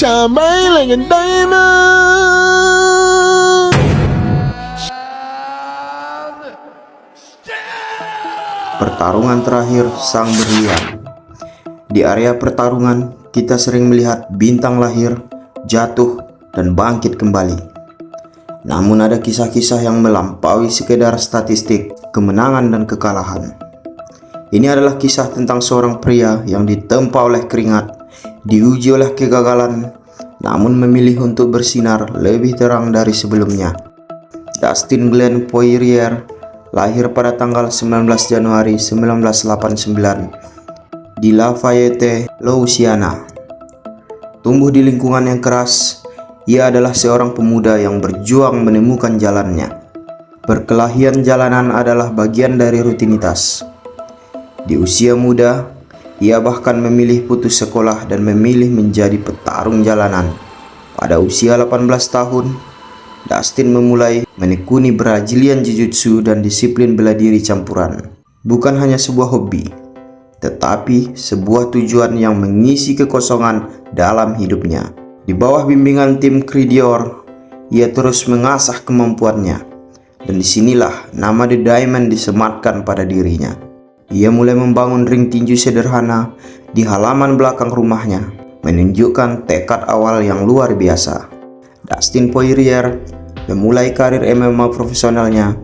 shine like a diamond. Pertarungan terakhir sang berlian. Di area pertarungan, kita sering melihat bintang lahir, jatuh, dan bangkit kembali. Namun ada kisah-kisah yang melampaui sekedar statistik, kemenangan dan kekalahan. Ini adalah kisah tentang seorang pria yang ditempa oleh keringat, diuji oleh kegagalan, namun memilih untuk bersinar lebih terang dari sebelumnya. Dustin Glenn Poirier lahir pada tanggal 19 Januari 1989 di Lafayette, Louisiana. Tumbuh di lingkungan yang keras, ia adalah seorang pemuda yang berjuang menemukan jalannya. Perkelahian jalanan adalah bagian dari rutinitas. Di usia muda, ia bahkan memilih putus sekolah dan memilih menjadi petarung jalanan. Pada usia 18 tahun, Dustin memulai menekuni Brazilian Jiu-Jitsu dan disiplin bela diri campuran. Bukan hanya sebuah hobi, tetapi sebuah tujuan yang mengisi kekosongan dalam hidupnya. Di bawah bimbingan tim Cridior, ia terus mengasah kemampuannya, dan disinilah nama The Diamond disematkan pada dirinya. Ia mulai membangun ring tinju sederhana di halaman belakang rumahnya, menunjukkan tekad awal yang luar biasa. Dustin Poirier memulai karir MMA profesionalnya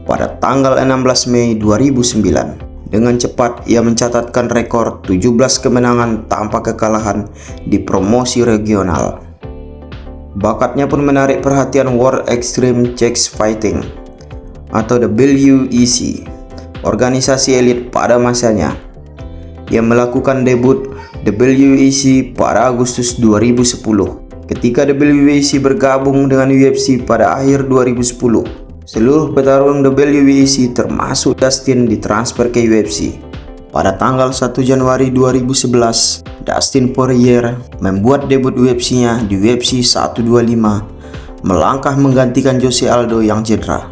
pada tanggal 16 Mei 2009. Dengan cepat ia mencatatkan rekor 17 kemenangan tanpa kekalahan di promosi regional. Bakatnya pun menarik perhatian World Extreme Chess Fighting atau WEC, organisasi elit pada masanya. Ia melakukan debut WEC pada Agustus 2010. Ketika WEC bergabung dengan UFC pada akhir 2010, seluruh petarung WEC termasuk Dustin ditransfer ke UFC. Pada tanggal 1 Januari 2011, Dustin Poirier membuat debut UFC-nya di UFC 125, melangkah menggantikan Jose Aldo yang cedera.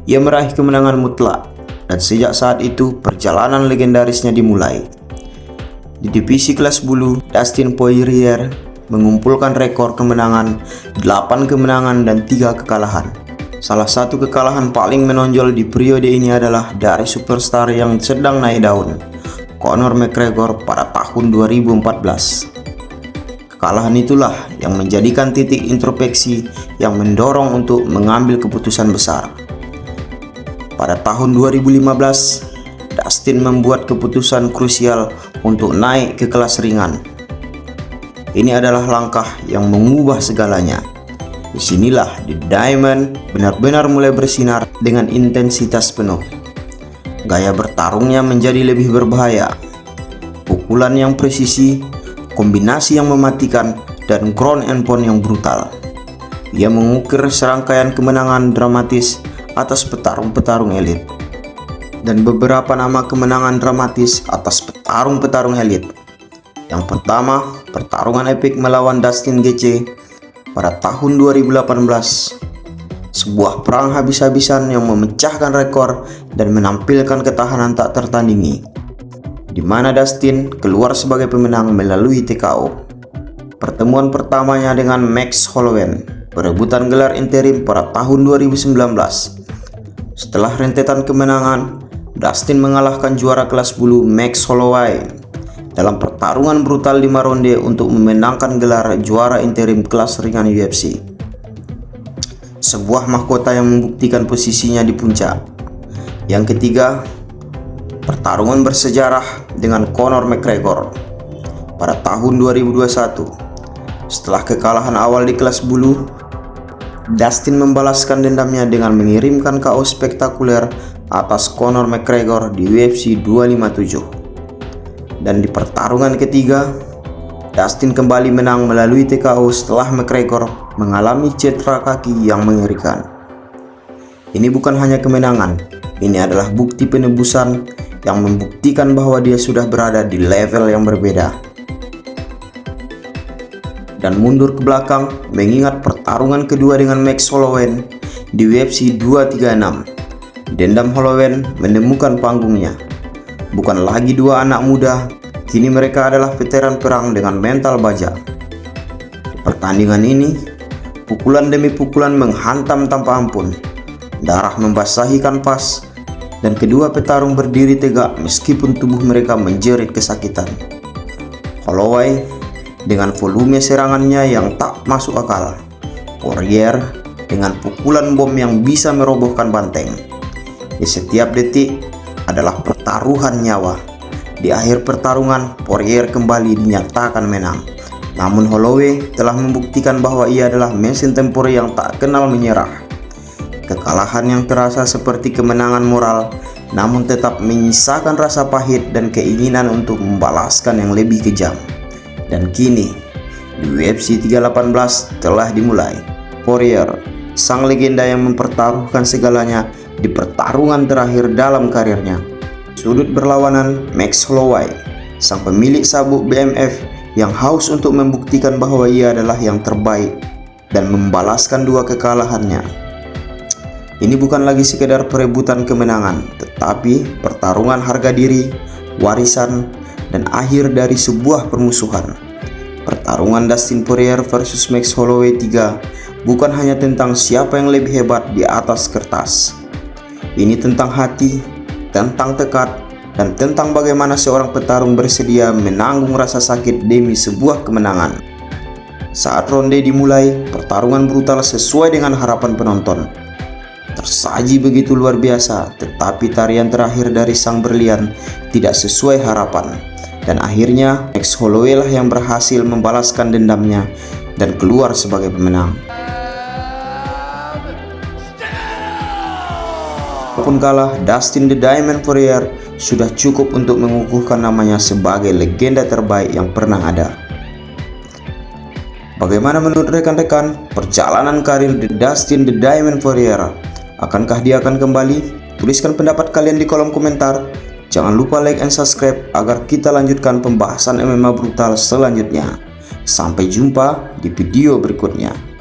Ia meraih kemenangan mutlak, dan sejak saat itu perjalanan legendarisnya dimulai. Di divisi kelas bulu, Dustin Poirier mengumpulkan rekor kemenangan 8 kemenangan dan 3 kekalahan. Salah satu kekalahan paling menonjol di periode ini adalah dari superstar yang sedang naik daun, Conor McGregor pada tahun 2014. Kekalahan itulah yang menjadikan titik introspeksi yang mendorong untuk mengambil keputusan besar. Pada tahun 2015, Dustin membuat keputusan krusial untuk naik ke kelas ringan. Ini adalah langkah yang mengubah segalanya. Disinilah The Diamond benar-benar mulai bersinar dengan intensitas penuh. Gaya bertarungnya menjadi lebih berbahaya. Pukulan yang presisi, kombinasi yang mematikan, dan ground and pound yang brutal. Ia mengukir serangkaian kemenangan dramatis atas petarung-petarung elit, dan beberapa nama kemenangan dramatis atas petarung-petarung elit. Yang pertama, pertarungan epik melawan Dustin Gaethje pada tahun 2018. Sebuah perang habis-habisan yang memecahkan rekor dan menampilkan ketahanan tak tertandingi, di mana Dustin keluar sebagai pemenang melalui TKO. Pertemuan pertamanya dengan Max Holloway, perebutan gelar interim pada tahun 2019. Setelah rentetan kemenangan, Dustin mengalahkan juara kelas bulu Max Holloway dalam pertarungan brutal 5 ronde untuk memenangkan gelar juara interim kelas ringan UFC. Sebuah mahkota yang membuktikan posisinya di puncak. Yang ketiga, pertarungan bersejarah dengan Conor McGregor pada tahun 2021. Setelah kekalahan awal di kelas bulu, Dustin membalaskan dendamnya dengan mengirimkan KO spektakuler atas Conor McGregor di UFC 257. Dan di pertarungan ketiga, Dustin kembali menang melalui TKO setelah McGregor mengalami cedera kaki yang mengerikan. Ini bukan hanya kemenangan, ini adalah bukti penebusan yang membuktikan bahwa dia sudah berada di level yang berbeda. Dan mundur ke belakang mengingat pertarungan kedua dengan Max Holloway di UFC 236. Dendam Holloway menemukan panggungnya. Bukan lagi dua anak muda, kini mereka adalah veteran perang dengan mental baja. Di Pertandingan ini, pukulan demi pukulan menghantam tanpa ampun. Darah membasahi kanvas dan kedua petarung berdiri tegak meskipun tubuh mereka menjerit kesakitan. Holloway dengan volume serangannya yang tak masuk akal. Poirier dengan pukulan bom yang bisa merobohkan banteng. Di setiap detik adalah pertaruhan nyawa. Di akhir pertarungan, Poirier kembali dinyatakan menang. Namun Holloway telah membuktikan bahwa ia adalah mesin tempur yang tak kenal menyerah. Kekalahan yang terasa seperti kemenangan moral, namun tetap menyisakan rasa pahit dan keinginan untuk membalaskan yang lebih kejam. Dan kini, di UFC 318 telah dimulai. Poirier, sang legenda yang mempertaruhkan segalanya di pertarungan terakhir dalam karirnya. Sudut berlawanan, Max Holloway, sang pemilik sabuk BMF yang haus untuk membuktikan bahwa ia adalah yang terbaik dan membalaskan dua kekalahannya. Ini bukan lagi sekedar perebutan kemenangan, tetapi pertarungan harga diri, warisan, dan akhir dari sebuah permusuhan. Pertarungan Dustin Poirier versus Max Holloway 3 bukan hanya tentang siapa yang lebih hebat di atas kertas. Ini tentang hati, tentang tekad, dan tentang bagaimana seorang petarung bersedia menanggung rasa sakit demi sebuah kemenangan. Saat ronde dimulai, pertarungan brutal sesuai dengan harapan penonton. Tersaji begitu luar biasa, tetapi tarian terakhir dari sang berlian tidak sesuai harapan. Dan akhirnya Max Holloway lah yang berhasil membalaskan dendamnya dan keluar sebagai pemenang. Walaupun kalah, Dustin "The Diamond" Poirier sudah cukup untuk mengukuhkan namanya sebagai legenda terbaik yang pernah ada. Bagaimana menurut rekan-rekan perjalanan karir Dustin "The Diamond" Poirier? Akankah dia akan kembali? Tuliskan pendapat kalian di kolom komentar. Jangan lupa like and subscribe agar kita lanjutkan pembahasan MMA brutal selanjutnya. Sampai jumpa di video berikutnya.